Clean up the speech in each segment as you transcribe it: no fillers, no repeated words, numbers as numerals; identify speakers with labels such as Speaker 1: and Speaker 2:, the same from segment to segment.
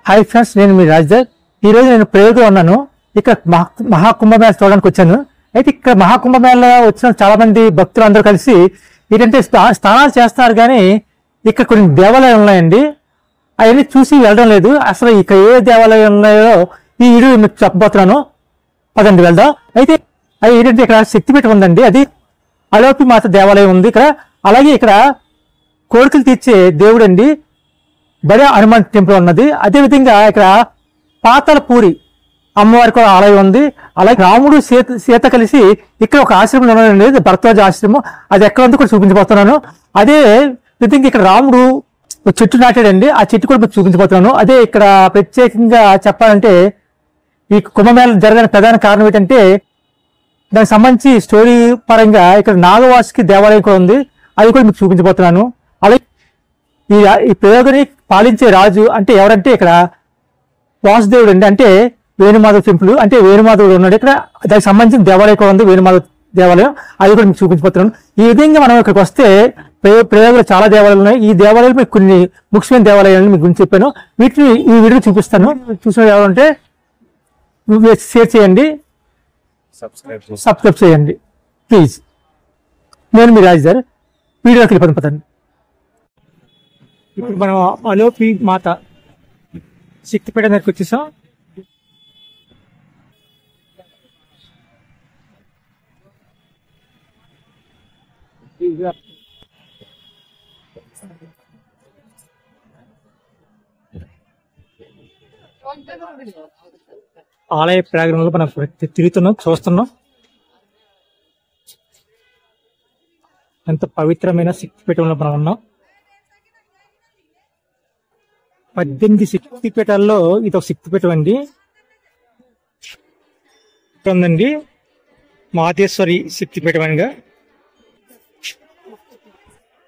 Speaker 1: Hi friends, నేను మీ రాజధర్. ఈరోజు నేను ప్రయోగంలో ఉన్నాను. ఇక్కడ మహాకుంభమేళ చూడడానికి వచ్చాను. అయితే ఇక్కడ మహాకుంభమేళ వచ్చిన చాలా మంది భక్తులు అందరూ కలిసి ఏంటంటే స్నానాలు చేస్తున్నారు, కానీ ఇక్కడ కొన్ని దేవాలయాలు ఉన్నాయండి. అవన్నీ చూసి వెళ్ళడం లేదు. అసలు ఇక్కడ ఏ దేవాలయాలు ఉన్నాయో ఈ వీడియో మీకు చెప్పబోతున్నాను. పదండి వెళ్దాం. అయితే అది ఏంటంటే ఇక్కడ శక్తిపీఠం ఉందండి. అది అలోపి మాత దేవాలయం ఉంది ఇక్కడ. అలాగే ఇక్కడ కోరికలు తీర్చే దేవుడు అండి బడే హనుమాన్ టెంపుల్ ఉన్నది. అదేవిధంగా ఇక్కడ పాతాళపూరి అమ్మవారి కూడా ఆలయం ఉంది. అలాగే రాముడు సీత కలిసి ఇక్కడ ఒక ఆశ్రమం ఉన్నది, భరద్వాజ ఆశ్రమం. అది ఎక్కడ ఉందో కూడా చూపించబోతున్నాను. అదే విధంగా ఇక్కడ రాముడు చెట్టు నాటాడండి, ఆ చెట్టు కూడా మీకు చూపించబోతున్నాను. అదే ఇక్కడ ప్రత్యేకంగా చెప్పాలంటే ఈ కుంభమేళ జరగడానికి ప్రధాన కారణం ఏంటంటే దానికి సంబంధించి స్టోరీ పరంగా ఇక్కడ నాగవాసుకి దేవాలయం కూడా ఉంది, అది కూడా మీకు చూపించబోతున్నాను. అలాగే ఈ ప్రయోగాన్ని పాలించే రాజు అంటే ఎవరంటే ఇక్కడ వాసుదేవుడు అండి, అంటే వేణుమాధవ్ టెంపుల్, అంటే వేణుమాధవుడు ఉన్నాడు ఇక్కడ. దానికి సంబంధించిన దేవాలయం కూడా ఉంది, వేణుమాధవ్ దేవాలయం. అది కూడా మీకు చూపించబోతున్నాను. ఈ విధంగా మనం ఇక్కడికి వస్తే ప్రయోగాలు చాలా దేవాలయాలు ఉన్నాయి. ఈ దేవాలయాలు మీకు కొన్ని ముఖ్యమైన దేవాలయాలను మీకు గురించి చెప్పాను. వీటిని ఈ వీడియో చూపిస్తాను. చూసిన ఎవరంటే షేర్ చేయండి, సబ్స్క్రైబ్ చేయండి ప్లీజ్. నేను మీ రాజధర్. వీడియోకి వెళ్ళిపోతాను. ఇప్పుడు మనం అలోపి మాత శక్తిపీఠం దగ్గరికి వచ్చేసాం. ఆలయ ప్రాంగణంలో మనం తిరుగుతున్నాం, చూస్తున్నాం. ఎంత పవిత్రమైన శక్తిపీఠంలో మనం ఉన్నాం. 18 శక్తిపీఠాల్లో ఇది ఒక శక్తిపీఠం అండి. ఉందండి మాతేశ్వరి శక్తిపీఠం అనిగా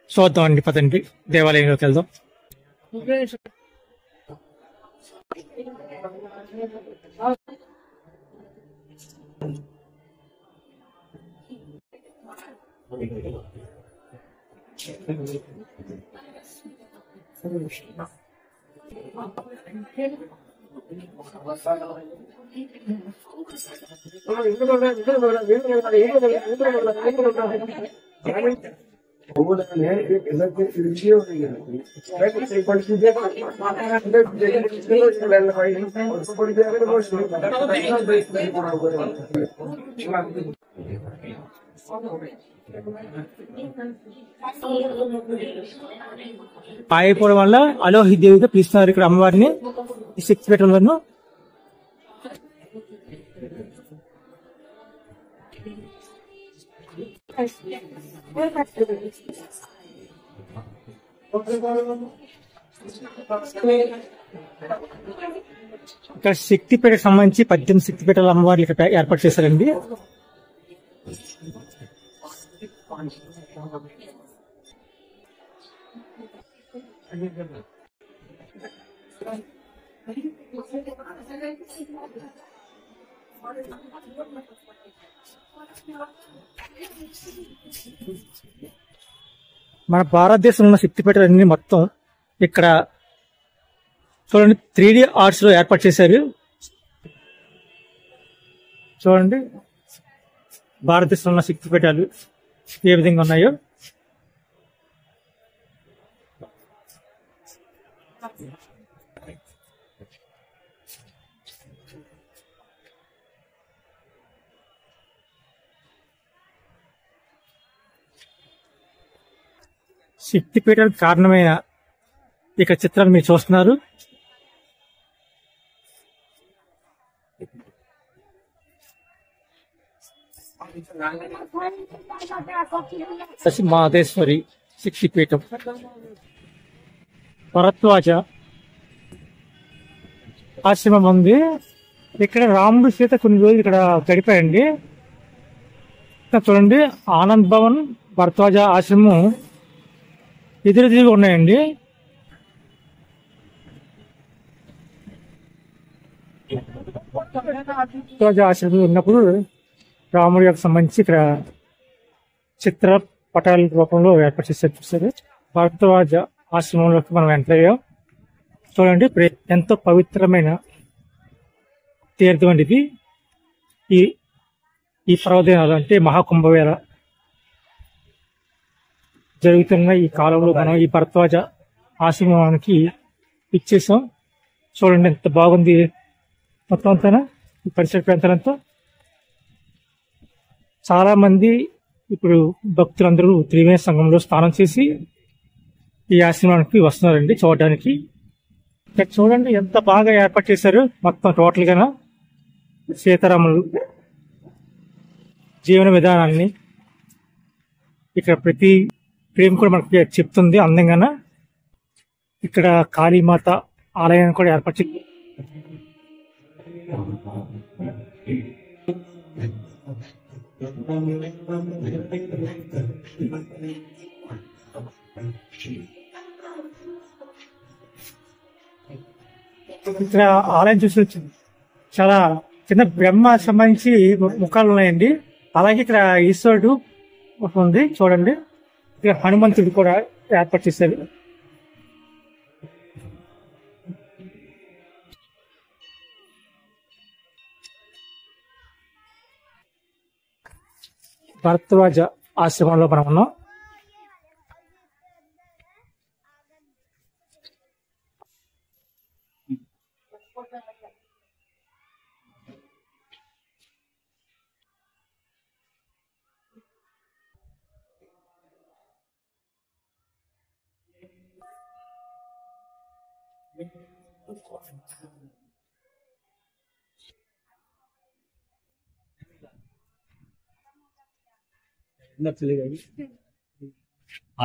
Speaker 1: చూద్దాం అండి. పదండి దేవాలయంలోకి వెళ్దాం. పాయపోవడం వల్ల అలోహి దేవిగా పిలుస్తున్నారు ఇక్కడ అమ్మవారిని ఈ శక్తిపీఠంలో. ఇక్కడ శక్తిపీఠకు సంబంధించి 18 శక్తిపీఠాల అమ్మవార్లు ఇక్కడ ఏర్పాటు చేశారండి. మన భారతదేశంలో ఉన్న శక్తిపీఠాలన్నీ మొత్తం ఇక్కడ చూడండి 3D ఆర్ట్స్ లో ఏర్పాటు చేశారు. చూడండి భారతదేశంలో ఉన్న శక్తిపీఠాలు ఏ విధంగా ఉన్నాయో. శక్తిపీఠానికి కారణమైన ఇక చిత్రాలు మీరు చూస్తున్నారు. మాతేశ్వరి శక్తిపీఠం భరద్వాజ ఆశ్రమం ఉంది. ఇక్కడ రాముడు సీత కొన్ని రోజులు ఇక్కడ గడిపాయండి. చూడండి ఆనంద్ భవన్ భరద్వాజ ఆశ్రమం ఎదురెదురుగా ఉన్నాయండి. భరద్వాజ ఆశ్రమం ఉన్నప్పుడు రాముడి యొక్క సంబంధించి ఇక్కడ చిత్ర పటాల రూపంలో ఏర్పాటు చేశారు. చూసారు భరద్వాజ ఆశ్రమంలోకి మనం ఎంటర్ అయ్యాం. చూడండి ఎంతో పవిత్రమైన తీర్థం అండి ఇది. ఈ ఈ పర్వదినాలు అంటే మహాకుంభమేళ జరుగుతున్న ఈ కాలంలో మనం ఈ భరద్వాజ ఆశ్రమానికి ఇచ్చేసాం. చూడండి ఎంత బాగుంది మొత్తం అంతా ఈ పరిసర ప్రాంతాలంతా. చాలా మంది ఇప్పుడు భక్తులందరూ త్రివేణి సంఘంలో స్నానం చేసి ఈ ఆశ్రమానికి వస్తున్నారండి చూడడానికి. ఇక్కడ చూడండి ఎంత బాగా ఏర్పాటు చేశారు మొత్తం టోటల్ గా సీతారాములు జీవన విధానాన్ని. ఇక్కడ ప్రతి ఫ్రేమ్ కూడా మనకి చెప్తుంది అందంగా. ఇక్కడ కాళీమాత ఆలయాన్ని కూడా ఏర్పాటు చేసి ఇక్కడ ఆలయం చూసి చాలా చిన్న బ్రహ్మ సంబంధించి ముఖాలు ఉన్నాయండి. అలాగే ఇక్కడ ఈశ్వరుడు ఉంది చూడండి. ఇక్కడ హనుమంతుడు కూడా ఏర్పాటు చేశారు. భరద్వాజ ఆశ్రమంలో మనం ఉన్నాం.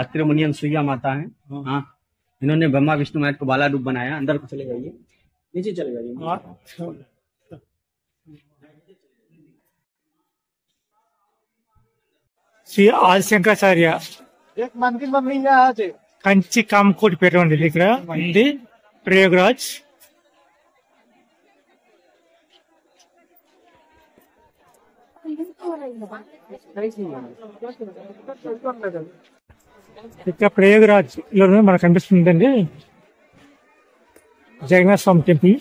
Speaker 2: आत्रेय मुनि अनुसुईया माता है। हाँ, इन्होंने ब्रह्मा विष्णु महेश को बाला रूप बनाया। अंदर को चले जाइए, नीचे चले जाइए।
Speaker 1: శ్రీ ఆదిశంకరాచార్య కంచి కామకోటి పేట ఉంది ఇక్కడ ఉంది. ప్రయాగ్రాజ్ ఇక్కడ ప్రయాగ్రాజ్ లోనే మనకు కనిపిస్తుందండి జగన్నాథ స్వామి టెంపుల్.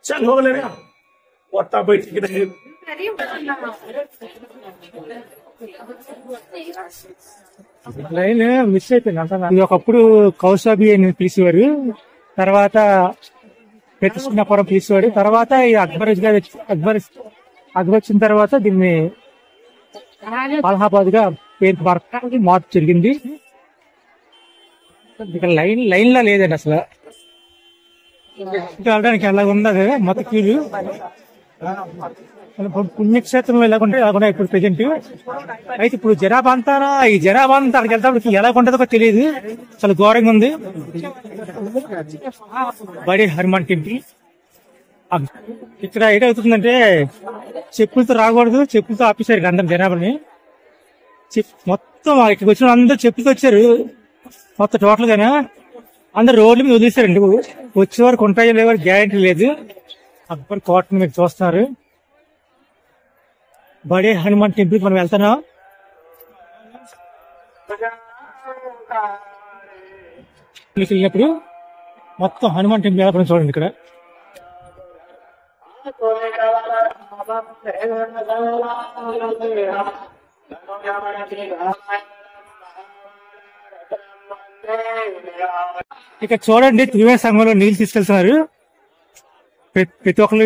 Speaker 3: चल हो गया वोटा बैठ
Speaker 1: లైన్ మిస్ అయిపోయింది అంతా. ఇది ఒకప్పుడు కౌసాబి అని పిలిచేవారు, తర్వాత ప్రతిష్ఠాపురం పిలిచేవాడు, తర్వాత ఈ అక్బర్ వచ్చిన తర్వాత దీన్ని అలహాబాద్ గా పేరు మార్పు జరిగింది. ఇక్కడ లైన్ లా లేదండి అసలు. వెళ్ళడానికి ఎలా ఉంది అదే మొత్తం క్యూలు. పుణ్యక్షేత్రంలో ఎలాగుంటే అలాగున్నాయి ఇప్పుడు ప్రెజెంట్. అయితే ఇప్పుడు జనాభా అంతా ఈ జనాభా అంతా అక్కడికి వెళ్తాడు ఎలా ఉంటుందో తెలియదు, చాలా ఘోరంగా ఉంది. బడి హనుమాన్ టెంపుల్. ఇక్కడ ఏటవుతుందంటే చెప్పులతో రాకూడదు, చెప్పులతో ఆపేశారు అందరం జనాభాని. మొత్తం ఇక్కడికి వచ్చిన అందరూ చెప్పులతో వచ్చారు మొత్తం టోటల్ గానే. అందరు రోడ్ల మీద వదిలేశారండి. వచ్చే వరకు ఉంటాయో లేవో గ్యారంటీ లేదు. అక్బర్ కోటని మీరు చూస్తున్నారు. బడే హనుమాన్ టెంపుల్ మనం వెళ్తున్నాం. వెళ్ళినప్పుడు మొత్తం హనుమాన్ టెంపుల్ ఎలా చూడండి. ఇక్కడ ఇక్కడ చూడండి త్రివేణి సంఘంలో నీళ్లు తీసుకెళ్తున్నారు. ప్రతి ఒక్కరు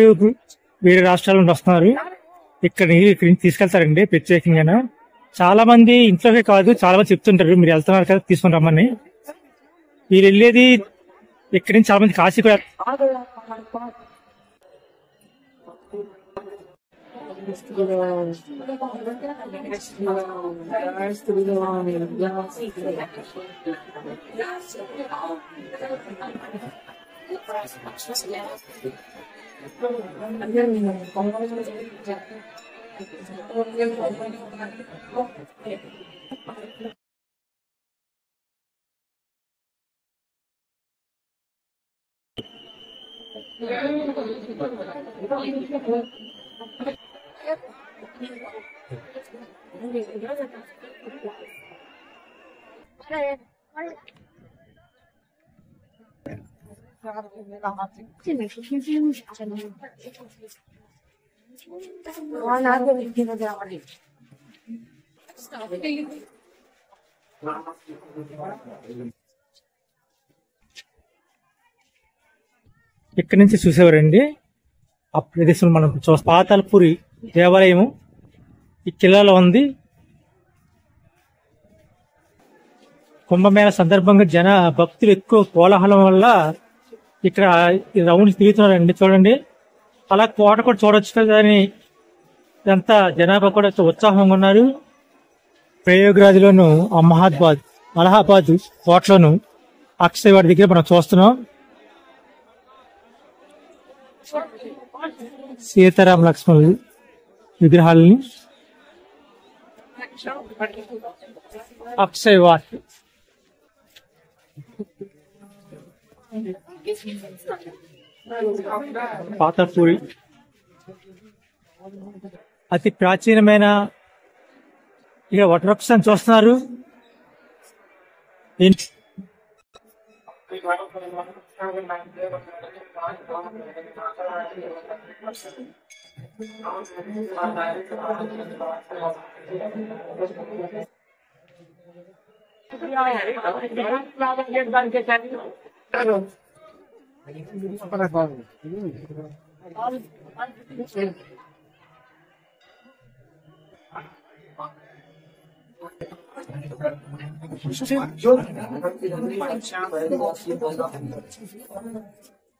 Speaker 1: వేరే రాష్ట్రాల నుండి వస్తున్నారు. ఇక్కడ నీళ్ళు ఇక్కడ నుంచి తీసుకెళ్తారండి ప్రత్యేకంగా. చాలా మంది ఇంట్లోనే కాదు, చాలా మంది చెప్తుంటారు మీరు వెళ్తున్నారు కదా తీసుకుని రమ్మని. మీరు వెళ్ళేది ఇక్కడి నుంచి చాలా మంది కాశీ కూడా ఇక్కడి నుంచి చూసేవారండి ఆ ప్రదేశం మనం పాతాళపురి దేవాలయము ఈ జిల్లాలో ఉంది. కుంభమేళ సందర్భంగా భక్తులు ఎక్కువ కోలాహలం వల్ల ఇక్కడ రౌండ్స్ తిరుగుతున్నారండి. చూడండి, అలా కోట కూడా చూడొచ్చు కదా అని ఇదంతా జనాభా కూడా ఉత్సాహంగా ఉన్నారు. ప్రయోగరాజ్లోను అలహాబాద్ కోటలోను అక్షయ్ వాడి దగ్గర మనం చూస్తున్నాం. సీతారామ లక్ష్మణులు విగ్రహాలని అక్షయ్ వాట్ పాతాళపురి అతి ప్రాచీనమైన ఇక వటవృక్షాన్ని చూస్తున్నారు.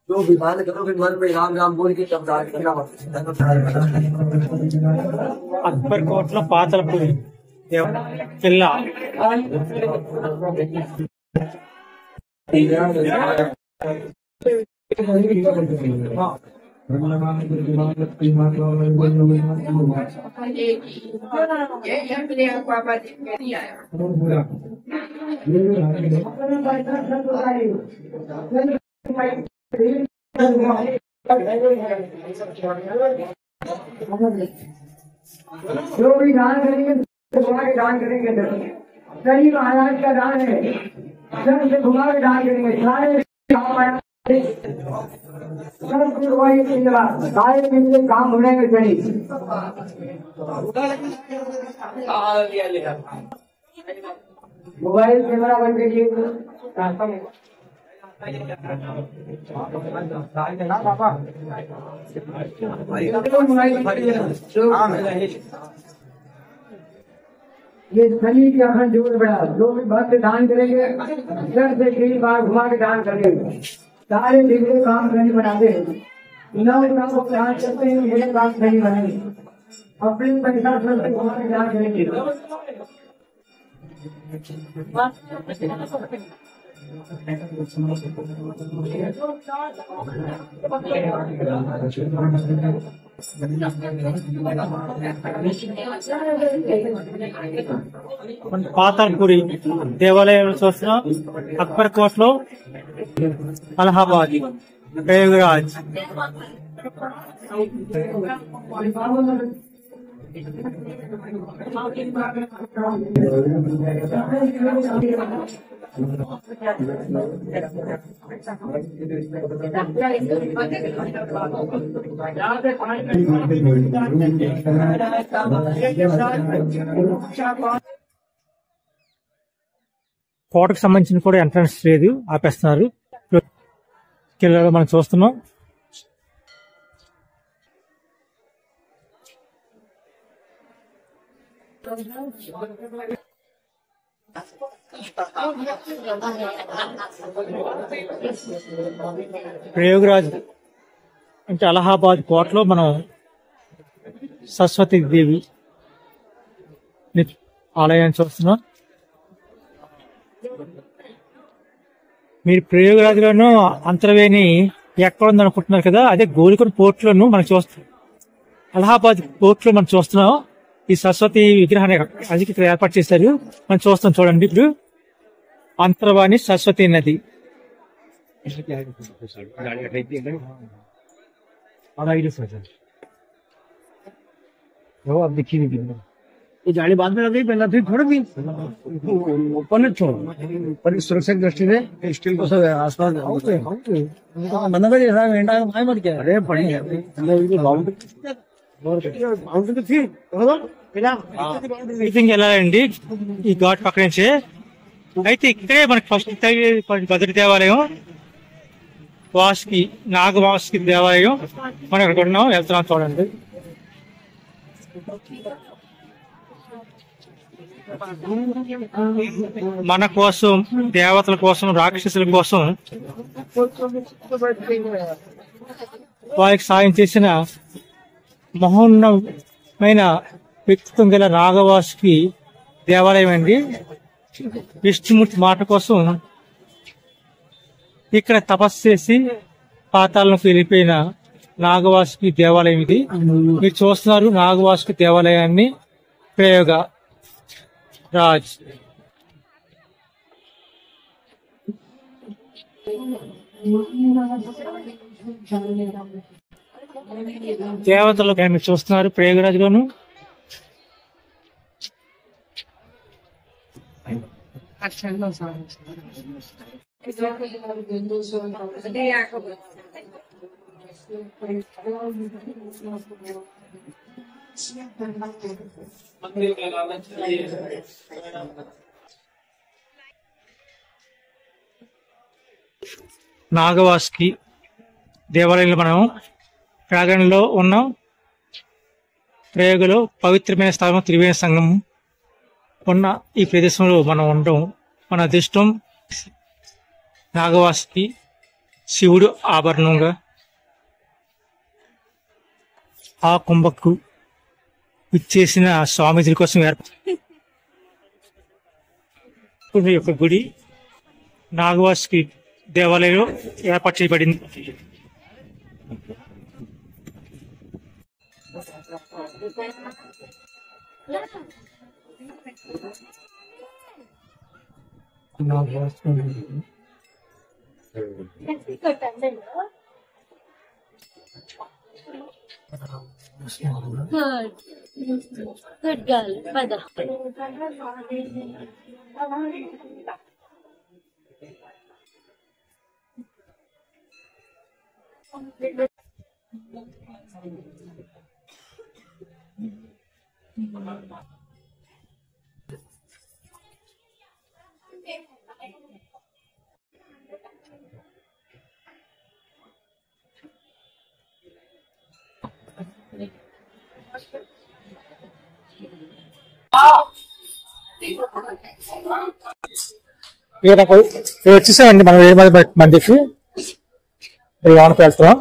Speaker 4: जो विवाद करोगे मन में राम राम बोल के तब
Speaker 1: అక్బర్ కోటలో పాతాళపురి కిల్లా
Speaker 4: जो भी दान करेंगे घुमा के दान करेंगे। गरीब महाराज का दान है, जब से घुमा के दान करेंगे सारे सारे मिलकर काम होने में चली। मोबाइल कैमरा बंद करिए। ये शनि के अखंड जोर बड़ा, जो भी भक्त दान करेंगे घर से 3 बार घुमा के दान करेंगे, सारे बिगड़े काम सही बनाते हैं। नौ काम को दान करते हैं, ये काम सही बनेंगे। अपनी पैसा से घुमा के दान करेंगे।
Speaker 1: పాతాళపురి దేవాలయంలో చూస్తున్నాం. అక్బర్ కోటలో అలహాబాద్ ప్రయోగరాజ్ కోటకు సంబంధించిన కూడా ఎంట్రన్స్ లేదు, ఆపేస్తున్నారు. కిల్లాలో మనం చూస్తున్నాం. ప్రయోగరాజ్ అంటే అలహాబాద్ కోటలో మనం సరస్వతి దేవి ఆలయాన్ని చూస్తున్నాం. మీరు ప్రయోగరాజ్లోనూ అంతర్వేణి ఎక్కడ ఉందనుకుంటున్నారు కదా, అదే గోల్కొండ పోర్ట్లోనూ మనం చూస్తాం. అలహాబాద్ పోర్ట్లో మనం చూస్తున్నాం. ఈ సరస్వతి విగ్రహాన్ని అది ఇక్కడ ఏర్పాటు చేశారు, మనం చూస్తాం. చూడండి, ఇప్పుడు అంతర్వాణి సరస్వతి నది. वो अब दिखी नहीं।
Speaker 2: ये जाली बाद में लगी, पहले थी थोड़ी भी ऊपर ने छोड़, पर इस सुरक्षा की दृष्टि से स्टील को सब आसपास बंद कर दिया। घंटा भाई मत क्या, अरे पड़ी है बाउंड्री थी
Speaker 1: మీటింగ్ వెళ్ళాలండి ఈ ఘాట్ పక్క నుంచే. అయితే ఇక్కడే మనకి ఫస్ట్ భద్ర దేవాలయం, వాసుకి నాగవాసుకి దేవాలయం మనం ఇక్కడ ఉన్నాం, వెళ్తున్నాం చూడండి. మన కోసం, దేవతల కోసం, రాక్షసుల కోసం వారికి సాయం చేసిన మహోన్నతమైన వ్యక్తిత్వం గల నాగవాసుకి దేవాలయం అండి. విష్ణుమూర్తి మాట కోసం ఇక్కడ తపస్సు చేసి పాతాళంలోకి వెళ్ళిపోయిన నాగవాసుకి దేవాలయం ఇది. మీరు చూస్తున్నారు నాగవాసుకి దేవాలయాన్ని. ప్రయోగ రాజ్ దేవతలు మీరు చూస్తున్నారు ప్రయోగరాజ్ లోను. నాగవాసుకి దేవాలయంలో మనం ప్రాంగణంలో ఉన్నాం. ప్రయోగలో పవిత్రమైన స్థలం త్రివేణి సంఘం ఉన్న ఈ ప్రదేశంలో మనం ఉండడం మన అదృష్టం. నాగవాసుకి శివుడు ఆభరణంగా ఆ కుంభకు ఇచ్చేసిన స్వామీజీల కోసం ఏర్పాటు యొక్క గుడి నాగవాసుకి దేవాలయంలో ఏర్పాటు చేయబడింది.
Speaker 5: Good girl, Pada.
Speaker 1: వచ్చేసామండి మనం మందికి లోనకి వెళ్తున్నాం.